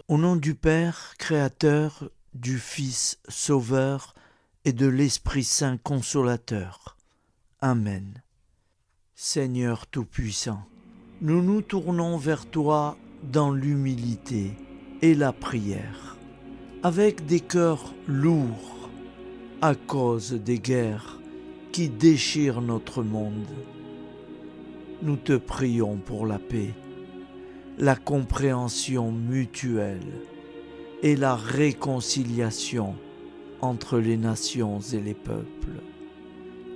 Au nom du Père, Créateur, du Fils, Sauveur et de l'Esprit Saint Consolateur. Amen. Seigneur Tout-Puissant, nous nous tournons vers toi dans l'humilité et la prière, avec des cœurs lourds à cause des guerres qui déchirent notre monde. Nous te prions pour la paix, la compréhension mutuelle et la réconciliation entre les nations et les peuples.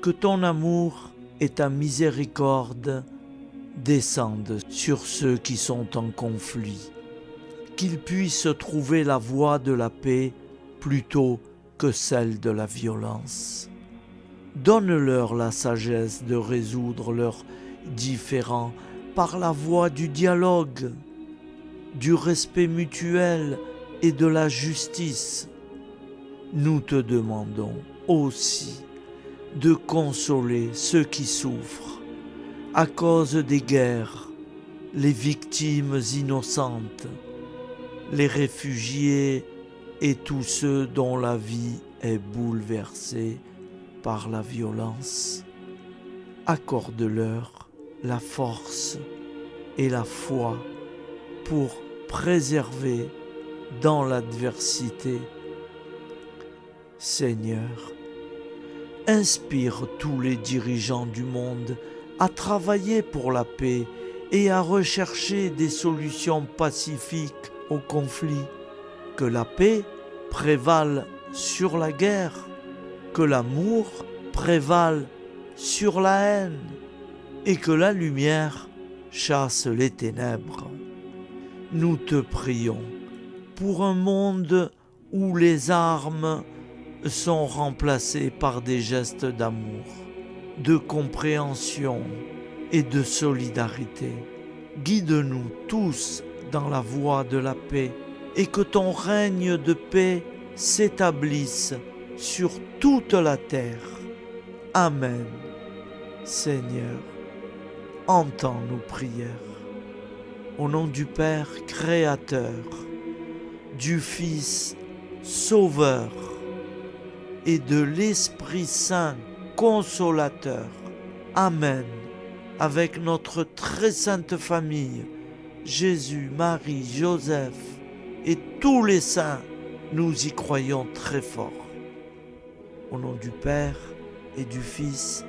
Que ton amour et ta miséricorde descendent sur ceux qui sont en conflit, qu'ils puissent trouver la voie de la paix plutôt que celle de la violence. Donne-leur la sagesse de résoudre leurs différends par la voie du dialogue, du respect mutuel et de la justice. Nous te demandons aussi de consoler ceux qui souffrent à cause des guerres, les victimes innocentes, les réfugiés et tous ceux dont la vie est bouleversée par la violence. Accorde-leur la force et la foi pour préserver dans l'adversité. Seigneur, inspire tous les dirigeants du monde à travailler pour la paix et à rechercher des solutions pacifiques aux conflits. Que la paix prévale sur la guerre, que l'amour prévale sur la haine et que la lumière chasse les ténèbres. Nous te prions pour un monde où les armes sont remplacées par des gestes d'amour, de compréhension et de solidarité. Guide-nous tous dans la voie de la paix et que ton règne de paix s'établisse sur toute la terre. Amen. Seigneur, entends nos prières. Au nom du Père Créateur, du Fils Sauveur et de l'Esprit Saint Consolateur. Amen. Avec notre très sainte famille, Jésus, Marie, Joseph et tous les saints, nous y croyons très fort. Au nom du Père et du Fils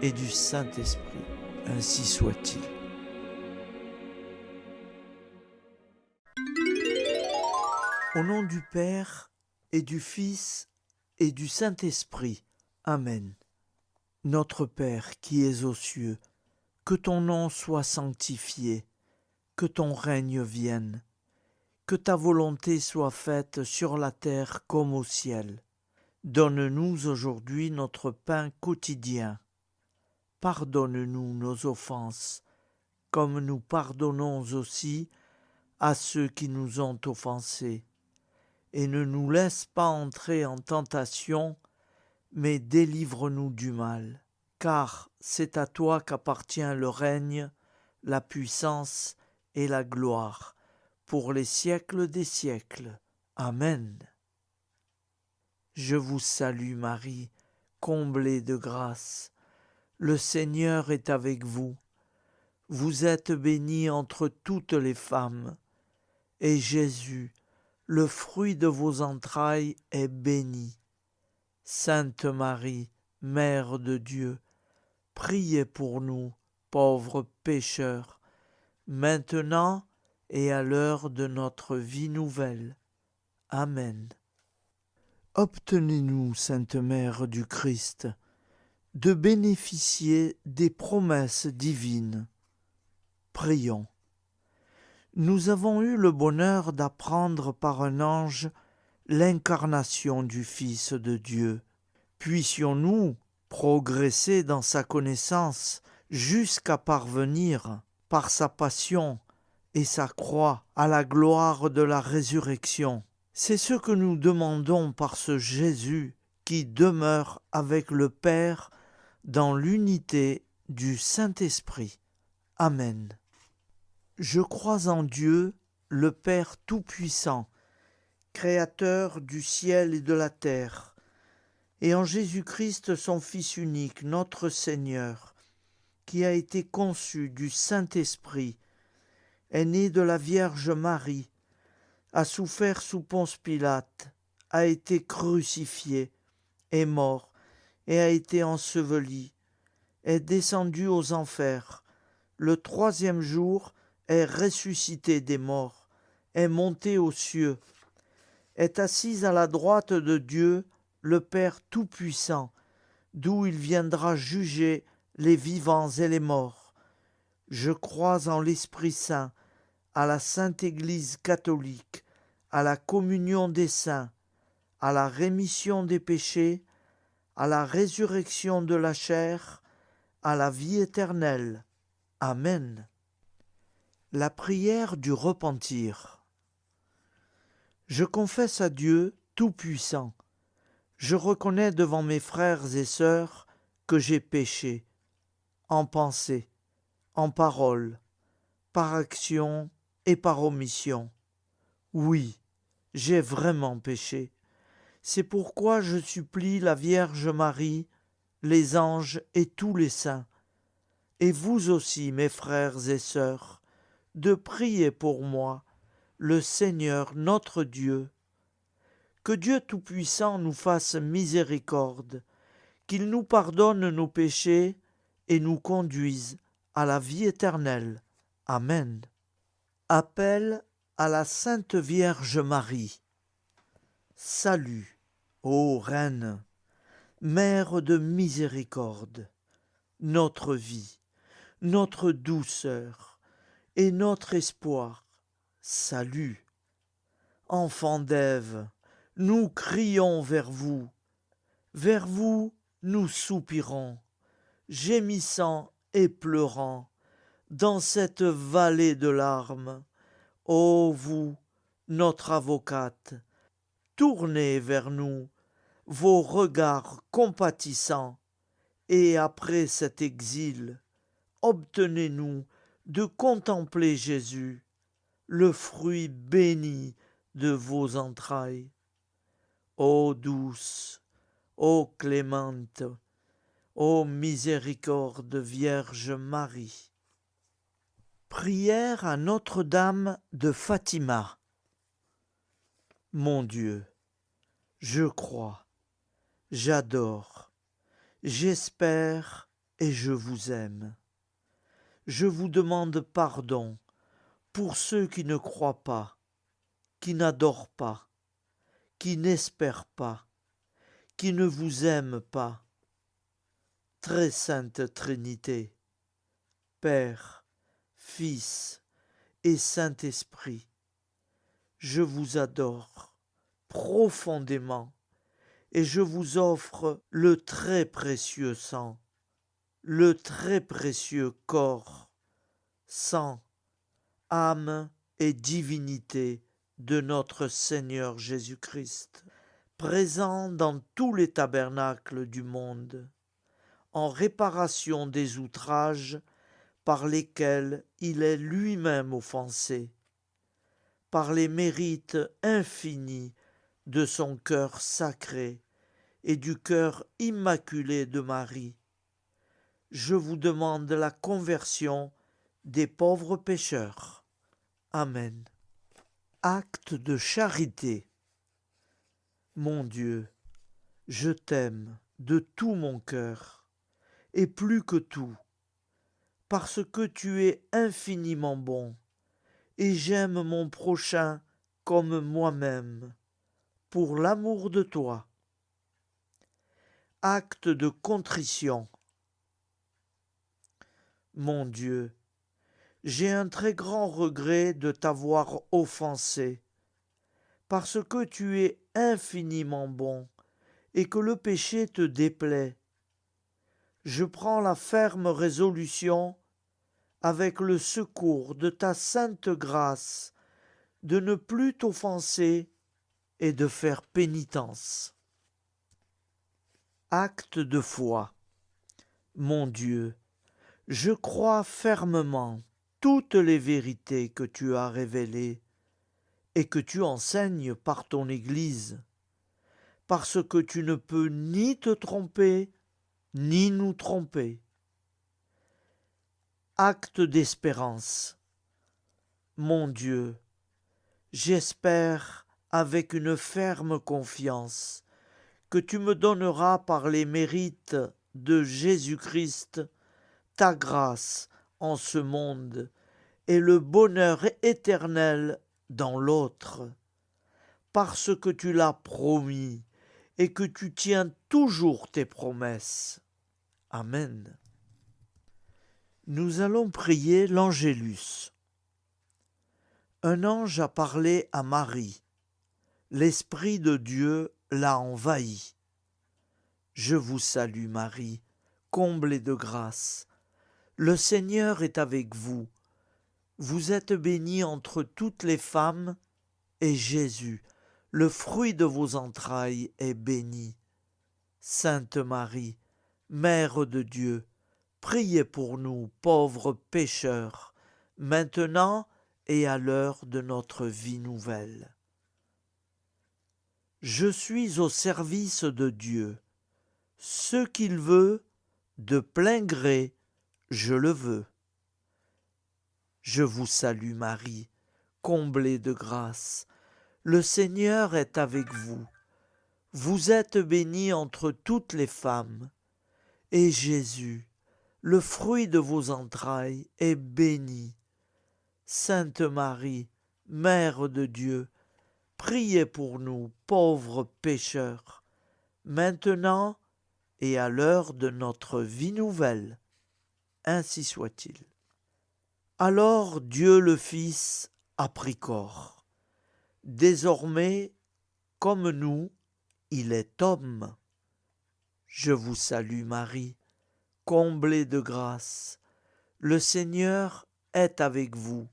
et du Saint-Esprit, ainsi soit-il. Au nom du Père et du Fils et du Saint-Esprit. Amen. Notre Père qui es aux cieux, que ton nom soit sanctifié, que ton règne vienne, que ta volonté soit faite sur la terre comme au ciel. Donne-nous aujourd'hui notre pain quotidien. Pardonne-nous nos offenses, comme nous pardonnons aussi à ceux qui nous ont offensés. Et ne nous laisse pas entrer en tentation, mais délivre-nous du mal. Car c'est à toi qu'appartient le règne, la puissance et la gloire, pour les siècles des siècles. Amen. Je vous salue Marie, comblée de grâce. Le Seigneur est avec vous. Vous êtes bénie entre toutes les femmes, et Jésus, le fruit de vos entrailles, est béni. Sainte Marie, Mère de Dieu, priez pour nous, pauvres pécheurs, maintenant et à l'heure de notre vie nouvelle. Amen. Obtenez-nous, Sainte Mère du Christ, de bénéficier des promesses divines. Prions. Nous avons eu le bonheur d'apprendre par un ange l'incarnation du Fils de Dieu. Puissions-nous progresser dans sa connaissance jusqu'à parvenir, par sa passion et sa croix, à la gloire de la résurrection. C'est ce que nous demandons par ce Jésus qui demeure avec le Père dans l'unité du Saint-Esprit. Amen. Je crois en Dieu, le Père Tout-Puissant, Créateur du ciel et de la terre, et en Jésus-Christ, son Fils unique, notre Seigneur, qui a été conçu du Saint-Esprit, est né de la Vierge Marie, a souffert sous Ponce Pilate, a été crucifié, est mort et a été enseveli, est descendu aux enfers, le troisième jour est ressuscité des morts, est monté aux cieux, est assis à la droite de Dieu, le Père Tout-Puissant, d'où il viendra juger les vivants et les morts. Je crois en l'Esprit Saint, à la Sainte Église catholique, à la communion des saints, à la rémission des péchés, à la résurrection de la chair, à la vie éternelle. Amen. La prière du repentir. Je confesse à Dieu Tout-Puissant. Je reconnais devant mes frères et sœurs que j'ai péché, en pensée, en parole, par action et par omission. Oui, j'ai vraiment péché. C'est pourquoi je supplie la Vierge Marie, les anges et tous les saints, et vous aussi, mes frères et sœurs, de prier pour moi, le Seigneur notre Dieu. Que Dieu Tout-Puissant nous fasse miséricorde, qu'il nous pardonne nos péchés et nous conduise à la vie éternelle. Amen. Appel à la Sainte Vierge Marie. Salut, ô Reine, Mère de miséricorde, notre vie, notre douceur et notre espoir. Salut. Enfants d'Ève, nous crions vers vous nous soupirons, gémissant et pleurant, dans cette vallée de larmes. Ô vous, notre avocate, tournez vers nous vos regards compatissants, et après cet exil, obtenez-nous de contempler Jésus, le fruit béni de vos entrailles. Ô douce, ô clémente, ô miséricorde Vierge Marie. Prière à Notre-Dame de Fatima. Mon Dieu, je crois, j'adore, j'espère et je vous aime. Je vous demande pardon pour ceux qui ne croient pas, qui n'adorent pas, qui n'espèrent pas, qui ne vous aiment pas. Très sainte Trinité, Père, Fils et Saint-Esprit, je vous adore profondément et je vous offre le très précieux sang, le très précieux corps, sang, âme et divinité de notre Seigneur Jésus-Christ, présent dans tous les tabernacles du monde, en réparation des outrages par lesquels il est lui-même offensé, par les mérites infinis de son cœur sacré et du cœur immaculé de Marie. Je vous demande la conversion des pauvres pécheurs. Amen. Acte de charité. Mon Dieu, je t'aime de tout mon cœur, et plus que tout, parce que tu es infiniment bon, et j'aime mon prochain comme moi-même, pour l'amour de toi. Acte de contrition. Mon Dieu, j'ai un très grand regret de t'avoir offensé, parce que tu es infiniment bon, et que le péché te déplaît. Je prends la ferme résolution, avec le secours de ta sainte grâce, de ne plus t'offenser et de faire pénitence. Acte de foi. Mon Dieu, je crois fermement toutes les vérités que tu as révélées, et que tu enseignes par ton Église, parce que tu ne peux ni te tromper, ni nous tromper. Acte d'espérance. Mon Dieu, j'espère avec une ferme confiance que tu me donneras par les mérites de Jésus-Christ ta grâce en ce monde et le bonheur éternel dans l'autre, parce que tu l'as promis et que tu tiens toujours tes promesses. Amen. Nous allons prier l'Angélus. Un ange a parlé à Marie. L'Esprit de Dieu l'a envahi. Je vous salue Marie, comblée de grâce. Le Seigneur est avec vous. Vous êtes bénie entre toutes les femmes, et Jésus, le fruit de vos entrailles, est béni. Sainte Marie, Mère de Dieu, priez pour nous, pauvres pécheurs, maintenant et à l'heure de notre vie nouvelle. Je suis au service de Dieu. Ce qu'il veut, de plein gré, je le veux. Je vous salue Marie, comblée de grâce. Le Seigneur est avec vous. Vous êtes bénie entre toutes les femmes, et Jésus, le fruit de vos entrailles, est béni. Sainte Marie, Mère de Dieu, priez pour nous, pauvres pécheurs, maintenant et à l'heure de notre vie nouvelle. Ainsi soit-il. Alors Dieu le Fils a pris corps. Désormais, comme nous, il est homme. Je vous salue Marie, comblée de grâce. Le Seigneur est avec vous.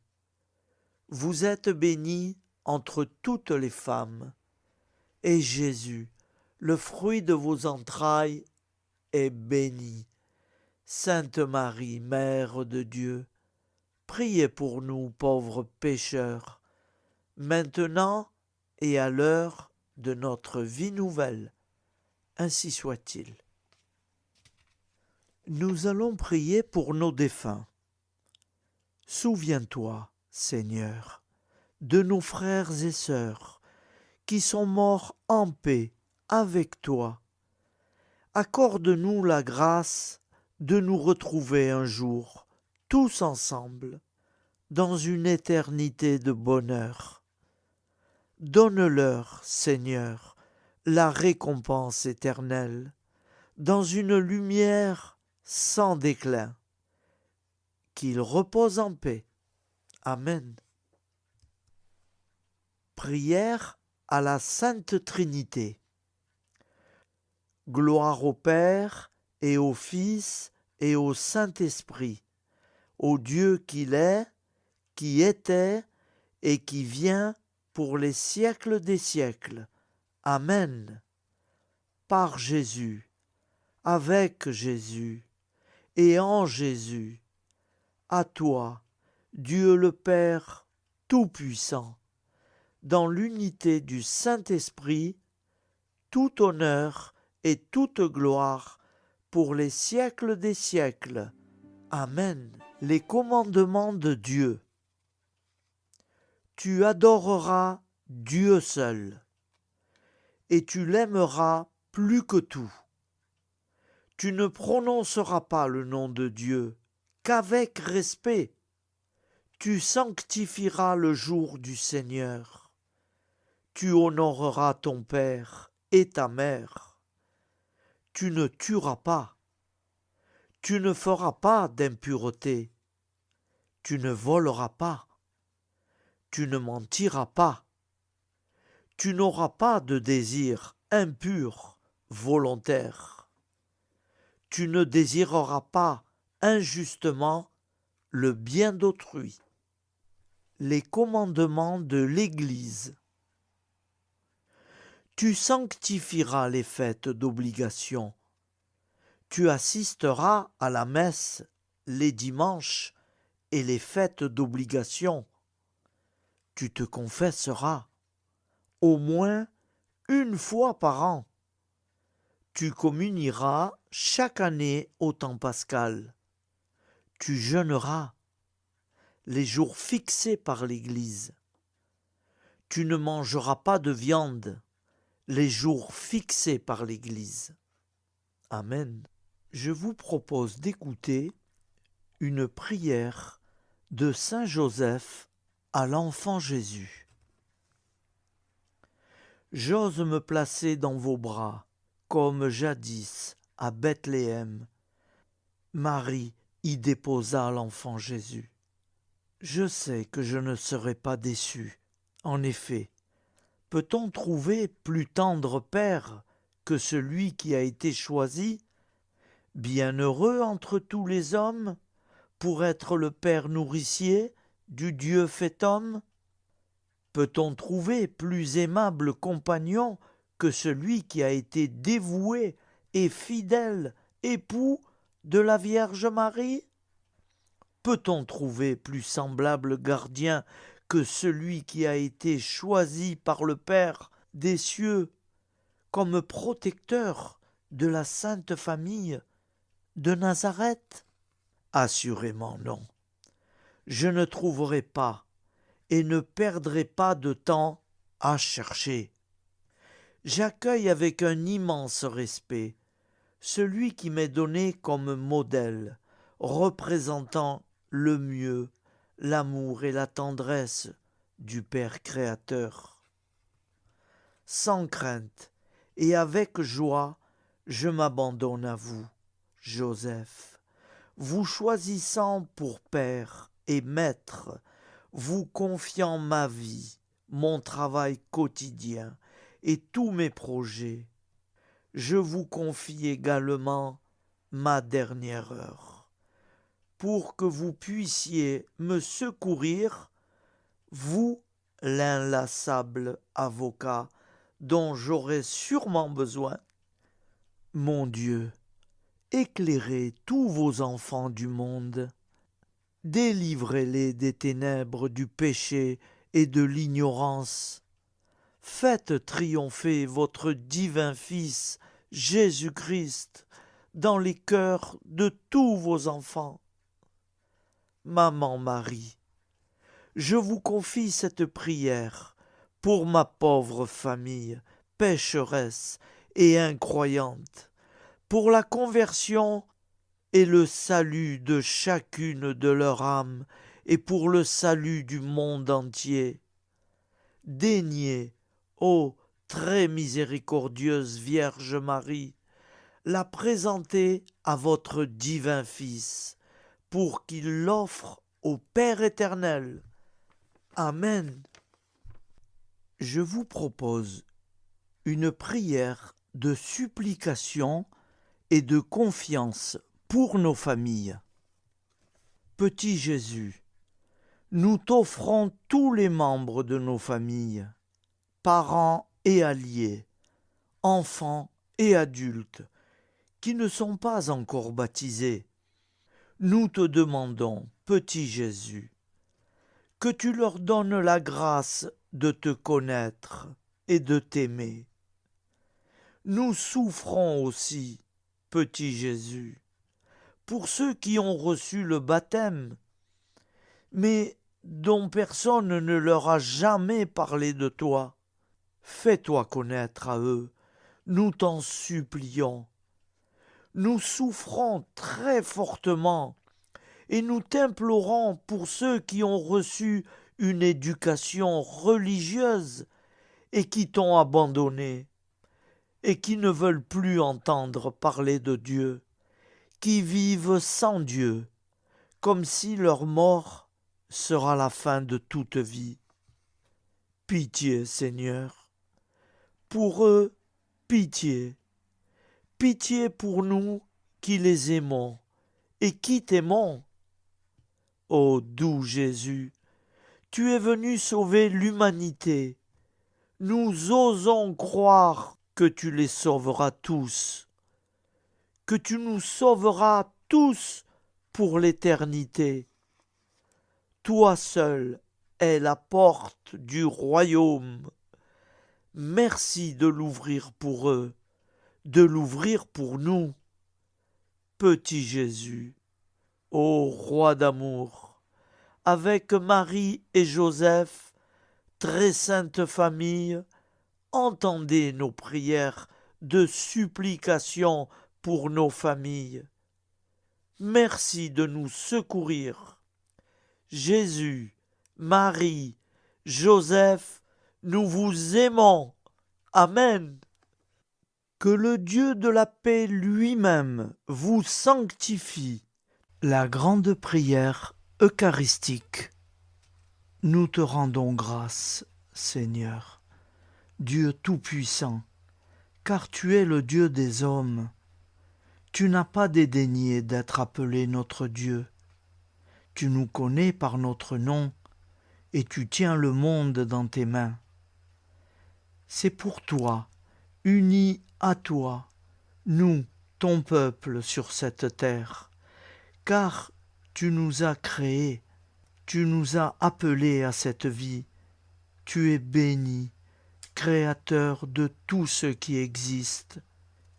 Vous êtes bénie entre toutes les femmes, et Jésus, le fruit de vos entrailles, est béni. Sainte Marie, Mère de Dieu, priez pour nous pauvres pécheurs, maintenant et à l'heure de notre vie nouvelle. Ainsi soit-il. Nous allons prier pour nos défunts. Souviens-toi, Seigneur, de nos frères et sœurs qui sont morts en paix avec toi. Accorde-nous la grâce de nous retrouver un jour, tous ensemble, dans une éternité de bonheur. Donne-leur, Seigneur, la récompense éternelle, dans une lumière sans déclin. Qu'ils reposent en paix. Amen. Prière à la Sainte Trinité. Gloire au Père et au Fils et au Saint-Esprit, au Dieu qu'il est, qui était et qui vient pour les siècles des siècles. Amen. Par Jésus, avec Jésus et en Jésus, à toi, Dieu le Père Tout-Puissant, dans l'unité du Saint-Esprit, tout honneur et toute gloire pour les siècles des siècles. Amen. Les commandements de Dieu. Tu adoreras Dieu seul, et tu l'aimeras plus que tout. Tu ne prononceras pas le nom de Dieu qu'avec respect. Tu sanctifieras le jour du Seigneur. Tu honoreras ton père et ta mère. Tu ne tueras pas. Tu ne feras pas d'impureté. Tu ne voleras pas. Tu ne mentiras pas. Tu n'auras pas de désir impur, volontaire. Tu ne désireras pas injustement le bien d'autrui. Les commandements de l'Église. Tu sanctifieras les fêtes d'obligation. Tu assisteras à la messe les dimanches et les fêtes d'obligation. tu te confesseras au moins une fois par an. Tu communieras chaque année au temps pascal. Tu jeûneras les jours fixés par l'Église. Tu ne mangeras pas de viande les jours fixés par l'Église. Amen. Je vous propose d'écouter une prière de Saint Joseph à l'enfant Jésus. J'ose me placer dans vos bras, comme jadis à Bethléem. Marie y déposa l'enfant Jésus. Je sais que je ne serai pas déçu. En effet, peut-on trouver plus tendre père que celui qui a été choisi, bienheureux entre tous les hommes, pour être le père nourricier du Dieu fait homme? Peut-on trouver plus aimable compagnon que celui qui a été dévoué et fidèle époux de la Vierge Marie? Peut-on trouver plus semblable gardien que celui qui a été choisi par le Père des cieux comme protecteur de la Sainte Famille de Nazareth? Assurément non. Je ne trouverai pas et ne perdrai pas de temps à chercher. J'accueille avec un immense respect celui qui m'est donné comme modèle, représentant le mieux l'amour et la tendresse du Père créateur. Sans crainte et avec joie, je m'abandonne à vous, Joseph, vous choisissant pour Père et Maître, vous confiant ma vie, mon travail quotidien et tous mes projets. Je vous confie également ma dernière heure, pour que vous puissiez me secourir, vous, l'inlassable avocat dont j'aurai sûrement besoin. Mon Dieu, éclairez tous vos enfants du monde, délivrez-les des ténèbres du péché et de l'ignorance. Faites triompher votre divin Fils, Jésus-Christ, dans les cœurs de tous vos enfants. Maman Marie, je vous confie cette prière pour ma pauvre famille, pécheresse et incroyante, pour la conversion et le salut de chacune de leurs âmes et pour le salut du monde entier. Daignez, ô très miséricordieuse Vierge Marie, la présenter à votre divin Fils, pour qu'il l'offre au Père éternel. Amen. Je vous propose une prière de supplication et de confiance pour nos familles. Petit Jésus, nous t'offrons tous les membres de nos familles, parents et alliés, enfants et adultes, qui ne sont pas encore baptisés. Nous te demandons, petit Jésus, que tu leur donnes la grâce de te connaître et de t'aimer. Nous souffrons aussi, petit Jésus, pour ceux qui ont reçu le baptême, mais dont personne ne leur a jamais parlé de toi. Fais-toi connaître à eux, nous t'en supplions. Nous souffrons très fortement et nous t'implorons pour ceux qui ont reçu une éducation religieuse et qui t'ont abandonné et qui ne veulent plus entendre parler de Dieu, qui vivent sans Dieu, comme si leur mort sera la fin de toute vie. Pitié, Seigneur, pour eux, pitié. Pitié pour nous qui les aimons et qui t'aimons. Ô doux Jésus, tu es venu sauver l'humanité. Nous osons croire que tu les sauveras tous, que tu nous sauveras tous pour l'éternité. Toi seul est la porte du royaume. Merci de l'ouvrir pour eux, de l'ouvrir pour nous. Petit Jésus, ô roi d'amour, avec Marie et Joseph, très sainte famille, entendez nos prières de supplication pour nos familles. Merci de nous secourir. Jésus, Marie, Joseph, nous vous aimons. Amen. Que le Dieu de la paix lui-même vous sanctifie. La grande prière eucharistique. Nous te rendons grâce, Seigneur, Dieu Tout-Puissant, car tu es le Dieu des hommes. Tu n'as pas dédaigné d'être appelé notre Dieu. Tu nous connais par notre nom, et tu tiens le monde dans tes mains. C'est pour toi, unis à toi, nous, ton peuple sur cette terre, car tu nous as créés, tu nous as appelés à cette vie. Tu es béni, Créateur de tout ce qui existe.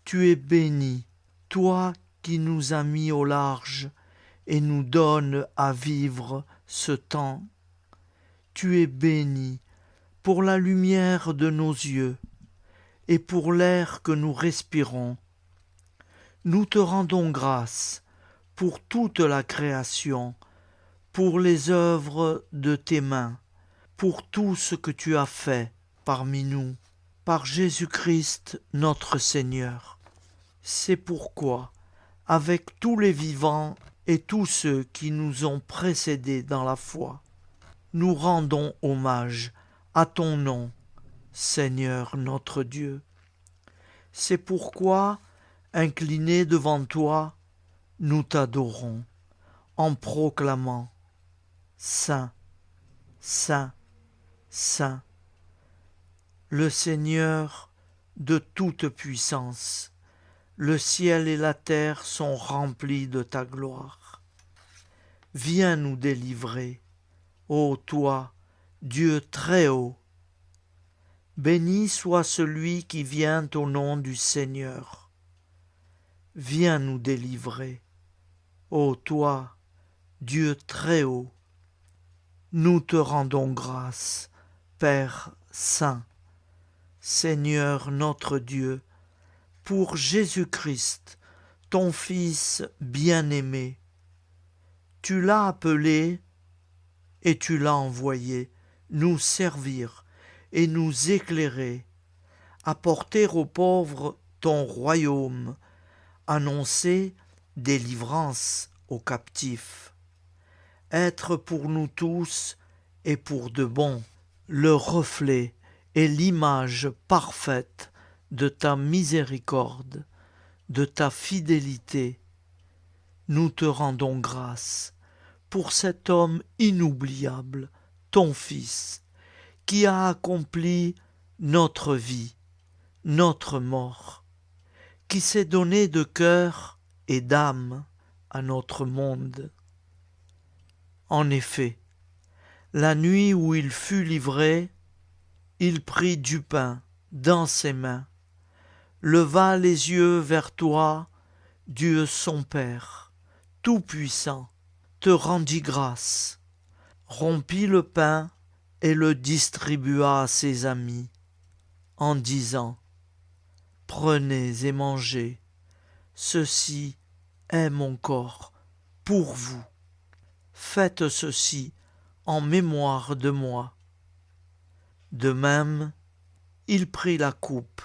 Tu es béni, toi qui nous as mis au large et nous donnes à vivre ce temps. Tu es béni pour la lumière de nos yeux et pour l'air que nous respirons. Nous te rendons grâce pour toute la création, pour les œuvres de tes mains, pour tout ce que tu as fait parmi nous, par Jésus-Christ notre Seigneur. C'est pourquoi, avec tous les vivants et tous ceux qui nous ont précédés dans la foi, nous rendons hommage à ton nom, Seigneur notre Dieu. C'est pourquoi, inclinés devant toi, nous t'adorons, en proclamant « Saint, Saint, Saint, le Seigneur de toute puissance, le ciel et la terre sont remplis de ta gloire. Viens nous délivrer, ô toi, Dieu très haut. Béni soit celui qui vient au nom du Seigneur. Viens nous délivrer, ô toi, Dieu très haut. Nous te rendons grâce, Père Saint, Seigneur notre Dieu, pour Jésus-Christ, ton Fils bien-aimé. Tu l'as appelé et tu l'as envoyé nous servir et nous éclairer, apporter aux pauvres ton royaume, annoncer délivrance aux captifs, être pour nous tous et pour de bon le reflet et l'image parfaite de ta miséricorde, de ta fidélité. Nous te rendons grâce pour cet homme inoubliable, ton Fils, qui a accompli notre vie, notre mort, qui s'est donné de cœur et d'âme à notre monde. En effet, la nuit où il fut livré, il prit du pain dans ses mains, leva les yeux vers toi, Dieu son Père, Tout-Puissant, te rendit grâce, rompit le pain et le distribua à ses amis, en disant « Prenez et mangez, ceci est mon corps pour vous. Faites ceci en mémoire de moi. » De même, il prit la coupe,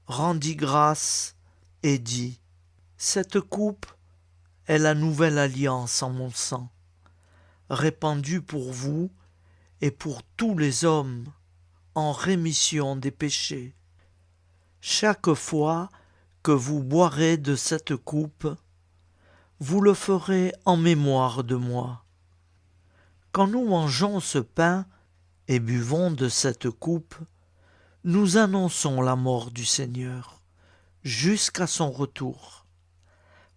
rendit grâce et dit « Cette coupe est la nouvelle alliance en mon sang, répandue pour vous et pour tous les hommes en rémission des péchés. Chaque fois que vous boirez de cette coupe, vous le ferez en mémoire de moi. Quand nous mangeons ce pain et buvons de cette coupe, nous annonçons la mort du Seigneur jusqu'à son retour.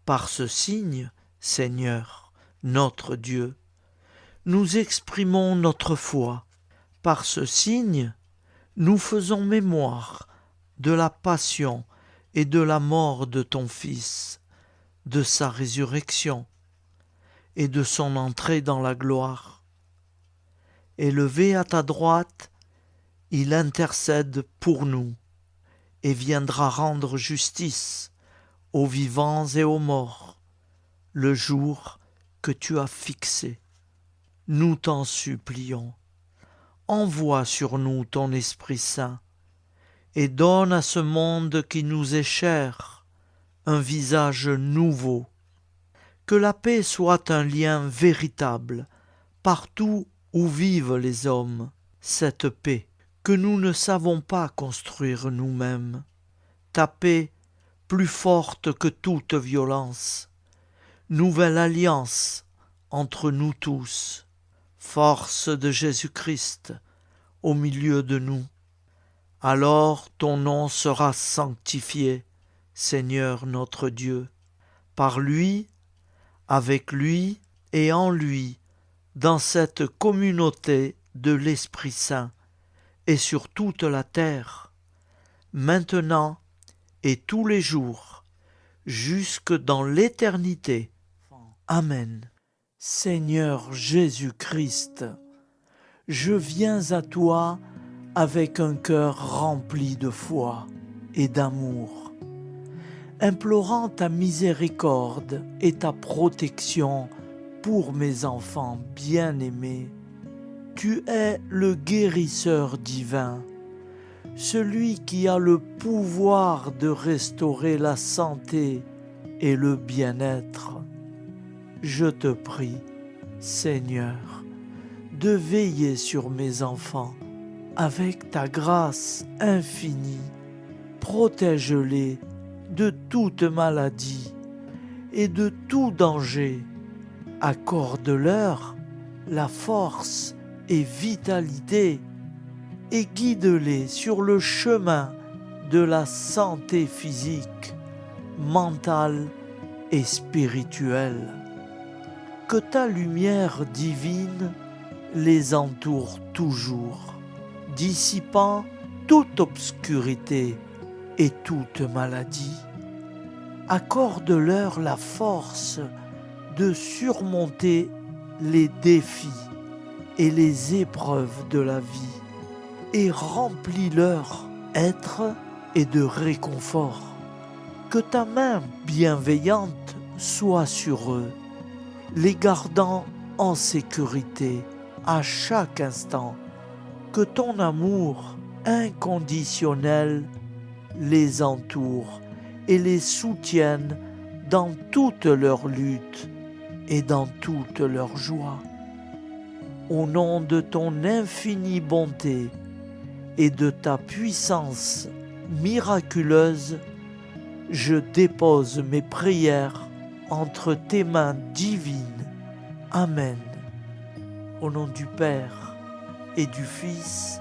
Par ce signe, Seigneur, notre Dieu, nous exprimons notre foi. Par ce signe, nous faisons mémoire de la passion et de la mort de ton Fils, de sa résurrection et de son entrée dans la gloire. Élevé à ta droite, il intercède pour nous et viendra rendre justice aux vivants et aux morts, le jour que tu as fixé. Nous t'en supplions, envoie sur nous ton Esprit Saint et donne à ce monde qui nous est cher un visage nouveau. Que la paix soit un lien véritable partout où vivent les hommes, cette paix que nous ne savons pas construire nous-mêmes. Ta paix plus forte que toute violence. Nouvelle alliance entre nous tous. Force de Jésus-Christ au milieu de nous. Alors ton nom sera sanctifié, Seigneur notre Dieu. Par lui, avec lui et en lui, dans cette communauté de l'Esprit Saint et sur toute la terre, maintenant et tous les jours, jusque dans l'éternité. Amen. Seigneur Jésus-Christ, je viens à toi avec un cœur rempli de foi et d'amour, implorant ta miséricorde et ta protection pour mes enfants bien-aimés. Tu es le guérisseur divin, celui qui a le pouvoir de restaurer la santé et le bien-être. Je te prie, Seigneur, de veiller sur mes enfants avec ta grâce infinie. Protège-les de toute maladie et de tout danger. Accorde-leur la force et vitalité et guide-les sur le chemin de la santé physique, mentale et spirituelle. Que ta lumière divine les entoure toujours, dissipant toute obscurité et toute maladie. Accorde-leur la force de surmonter les défis et les épreuves de la vie et remplis leur être et de réconfort. Que ta main bienveillante soit sur eux, les gardant en sécurité à chaque instant. Que ton amour inconditionnel les entoure et les soutienne dans toute leur lutte et dans toute leur joie. Au nom de ton infinie bonté et de ta puissance miraculeuse, je dépose mes prières entre tes mains divines. Amen. Au nom du Père et du Fils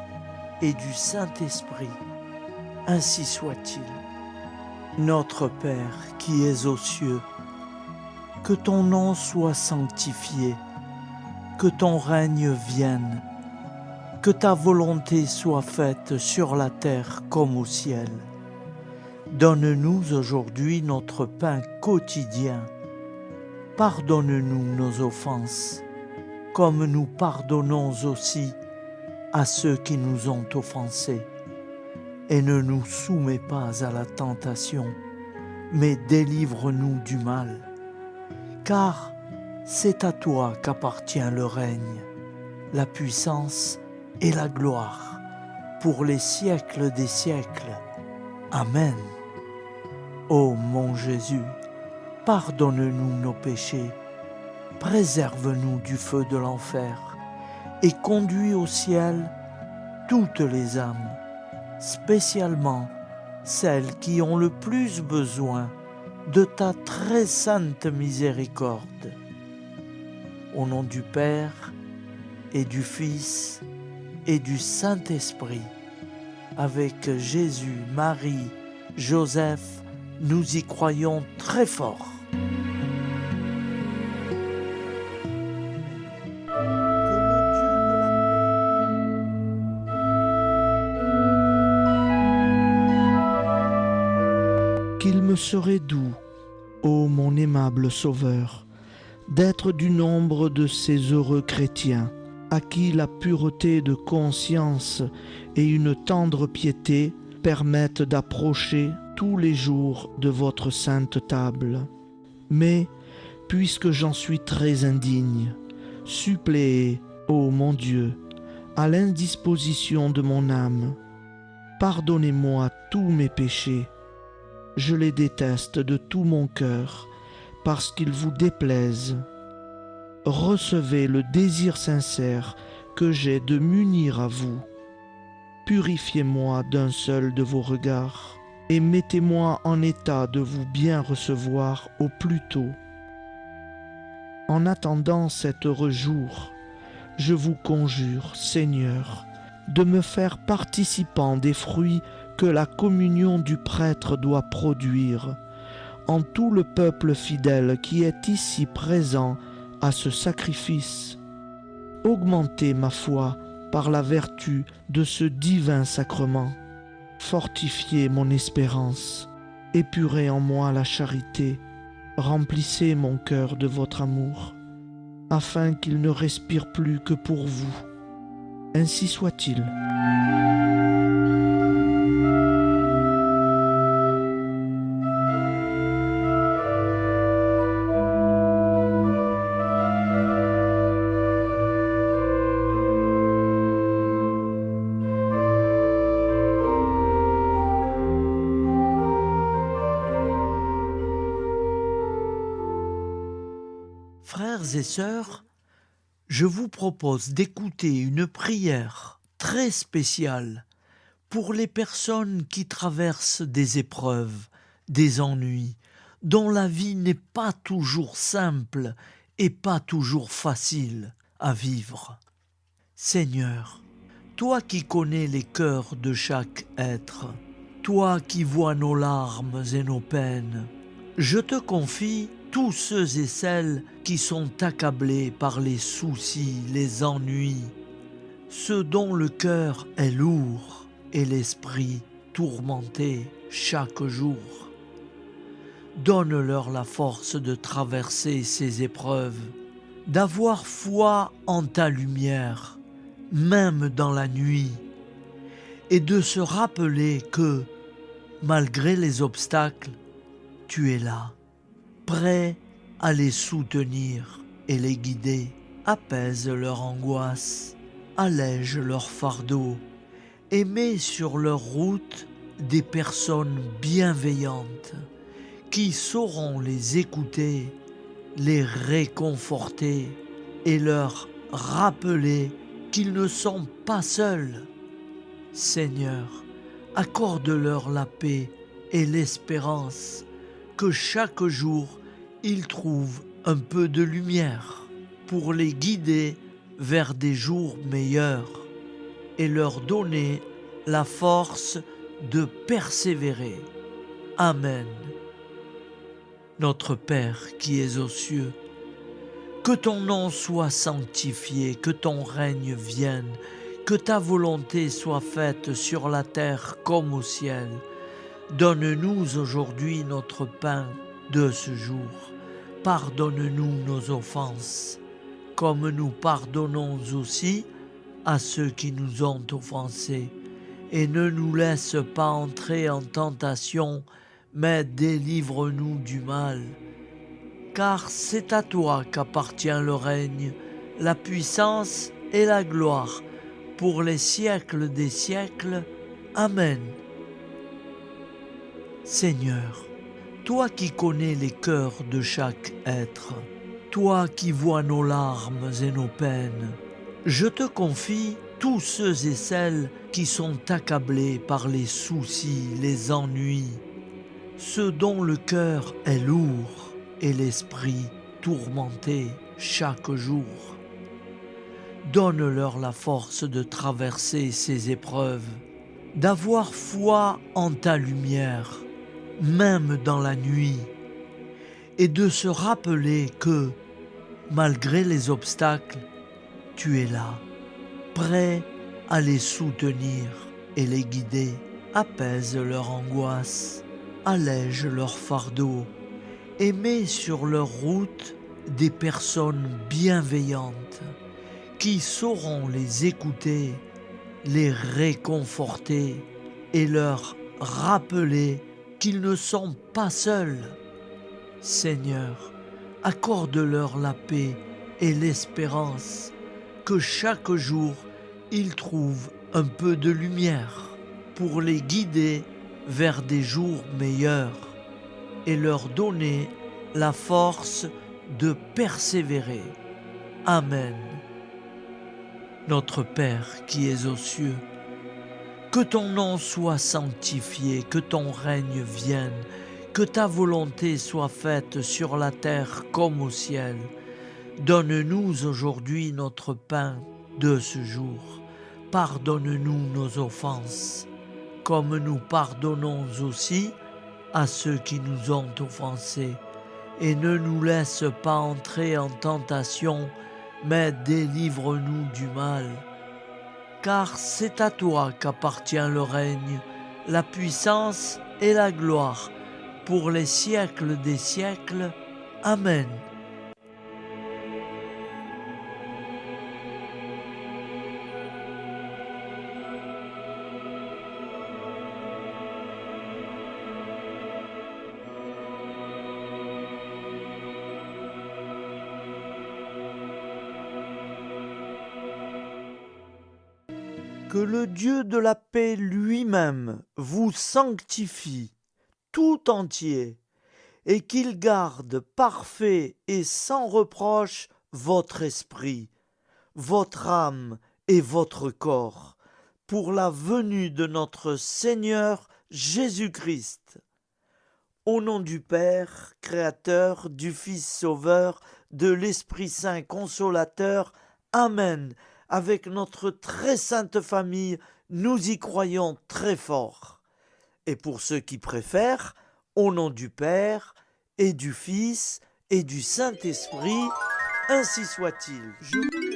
et du Saint-Esprit, ainsi soit-il. Notre Père qui es aux cieux, que ton nom soit sanctifié, que ton règne vienne, que ta volonté soit faite sur la terre comme au ciel. Donne-nous aujourd'hui notre pain quotidien. Pardonne-nous nos offenses, comme nous pardonnons aussi à ceux qui nous ont offensés. Et ne nous soumets pas à la tentation, mais délivre-nous du mal. Car c'est à toi qu'appartient le règne, la puissance et la gloire, pour les siècles des siècles. Amen. Ô mon Jésus, pardonne-nous nos péchés, préserve-nous du feu de l'enfer, et conduis au ciel toutes les âmes, spécialement celles qui ont le plus besoin de ta très sainte miséricorde. Au nom du Père et du Fils et du Saint-Esprit, avec Jésus, Marie, Joseph, nous y croyons très fort. me serait doux, ô mon aimable Sauveur, d'être du nombre de ces heureux chrétiens à qui la pureté de conscience et une tendre piété permettent d'approcher tous les jours de votre sainte table. Mais, puisque j'en suis très indigne, suppléez, ô mon Dieu, à l'indisposition de mon âme. Pardonnez-moi tous mes péchés. Je les déteste de tout mon cœur, parce qu'ils vous déplaisent. Recevez le désir sincère que j'ai de m'unir à vous. Purifiez-moi d'un seul de vos regards, et mettez-moi en état de vous bien recevoir au plus tôt. En attendant cet heureux jour, je vous conjure, Seigneur, de me faire participant des fruits que la communion du prêtre doit produire, en tout le peuple fidèle qui est ici présent à ce sacrifice. Augmentez ma foi par la vertu de ce divin sacrement. Fortifiez mon espérance, épurez en moi la charité, remplissez mon cœur de votre amour, afin qu'il ne respire plus que pour vous. Ainsi soit-il. Frères et sœurs, je vous propose d'écouter une prière très spéciale pour les personnes qui traversent des épreuves, des ennuis, dont la vie n'est pas toujours simple et pas toujours facile à vivre. Seigneur, toi qui connais les cœurs de chaque être, toi qui vois nos larmes et nos peines, je te confie tous ceux et celles qui sont accablés par les soucis, les ennuis, ceux dont le cœur est lourd et l'esprit tourmenté chaque jour. Donne-leur la force de traverser ces épreuves, d'avoir foi en ta lumière, même dans la nuit, et de se rappeler que, malgré les obstacles, tu es là, prêt à les soutenir et les guider. Apaise leur angoisse, allège leur fardeau, et mets sur leur route des personnes bienveillantes qui sauront les écouter, les réconforter et leur rappeler qu'ils ne sont pas seuls. Seigneur, accorde-leur la paix et l'espérance, que chaque jour ils trouvent un peu de lumière pour les guider vers des jours meilleurs et leur donner la force de persévérer. Amen. Notre Père qui es aux cieux, que ton nom soit sanctifié, que ton règne vienne, que ta volonté soit faite sur la terre comme au ciel. Donne-nous aujourd'hui notre pain de ce jour. Pardonne-nous nos offenses, comme nous pardonnons aussi à ceux qui nous ont offensés. Et ne nous laisse pas entrer en tentation, mais délivre-nous du mal. Car c'est à toi qu'appartient le règne, la puissance et la gloire, pour les siècles des siècles. Amen. Seigneur, toi qui connais les cœurs de chaque être, toi qui vois nos larmes et nos peines, je te confie tous ceux et celles qui sont accablés par les soucis, les ennuis, ceux dont le cœur est lourd et l'esprit tourmenté chaque jour. Donne-leur la force de traverser ces épreuves, d'avoir foi en ta lumière, même dans la nuit, et de se rappeler que, malgré les obstacles, tu es là, prêt à les soutenir et les guider. Apaise leur angoisse, allège leur fardeau et met sur leur route des personnes bienveillantes qui sauront les écouter, les réconforter et leur rappeler qu'ils ne sont pas seuls. Seigneur, accorde-leur la paix et l'espérance, que chaque jour ils trouvent un peu de lumière pour les guider vers des jours meilleurs et leur donner la force de persévérer. Amen. Notre Père qui es aux cieux, que ton nom soit sanctifié, que ton règne vienne, que ta volonté soit faite sur la terre comme au ciel. Donne-nous aujourd'hui notre pain de ce jour. Pardonne-nous nos offenses, comme nous pardonnons aussi à ceux qui nous ont offensés. Et ne nous laisse pas entrer en tentation, mais délivre-nous du mal. Car c'est à toi qu'appartient le règne, la puissance et la gloire, pour les siècles des siècles. Amen. Que le Dieu de la paix lui-même vous sanctifie tout entier, et qu'il garde parfait et sans reproche votre esprit, votre âme et votre corps, pour la venue de notre Seigneur Jésus-Christ. Au nom du Père, Créateur, du Fils Sauveur, de l'Esprit Saint Consolateur. Amen. Avec notre très sainte famille, nous y croyons très fort. Et pour ceux qui préfèrent, au nom du Père, et du Fils, et du Saint-Esprit, ainsi soit-il.